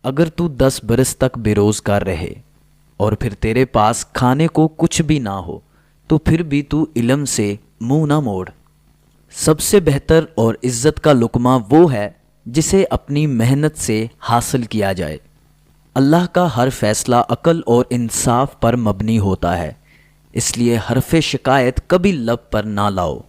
اگر تو 10 برس تک بے روزگار رہے اور پھر تیرے پاس کھانے کو کچھ بھی نہ ہو تو پھر بھی تو علم سے منہ نہ موڑ۔ سب سے بہتر اور عزت کا لقمہ وہ ہے جسے اپنی محنت سے حاصل کیا جائے۔ اللہ کا ہر فیصلہ عقل اور انصاف پر مبنی ہوتا ہے، اس لیے حرف شکایت کبھی لب پر نہ لاؤ۔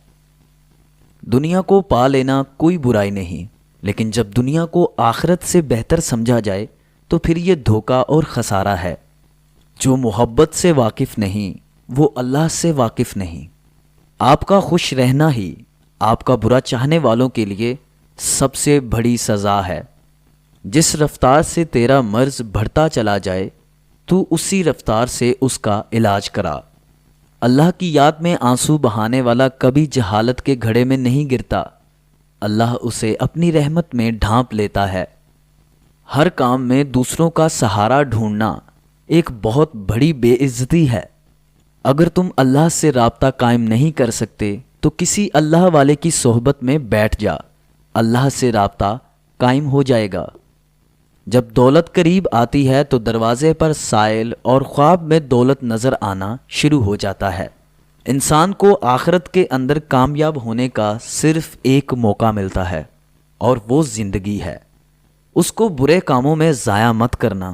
دنیا کو پا لینا کوئی برائی نہیں، لیکن جب دنیا کو آخرت سے بہتر سمجھا جائے تو پھر یہ دھوکہ اور خسارہ ہے۔ جو محبت سے واقف نہیں وہ اللہ سے واقف نہیں۔ آپ کا خوش رہنا ہی آپ کا برا چاہنے والوں کے لیے سب سے بڑی سزا ہے۔ جس رفتار سے تیرا مرض بڑھتا چلا جائے تو اسی رفتار سے اس کا علاج کرا۔ اللہ کی یاد میں آنسو بہانے والا کبھی جہالت کے گھڑے میں نہیں گرتا، اللہ اسے اپنی رحمت میں ڈھانپ لیتا ہے۔ ہر کام میں دوسروں کا سہارا ڈھونڈنا ایک بہت بڑی بے عزتی ہے۔ اگر تم اللہ سے رابطہ قائم نہیں کر سکتے تو کسی اللہ والے کی صحبت میں بیٹھ جا، اللہ سے رابطہ قائم ہو جائے گا۔ جب دولت قریب آتی ہے تو دروازے پر سائل اور خواب میں دولت نظر آنا شروع ہو جاتا ہے۔ انسان کو آخرت کے اندر کامیاب ہونے کا صرف ایک موقع ملتا ہے اور وہ زندگی ہے۔ اس کو برے کاموں میں ضائع مت کرنا۔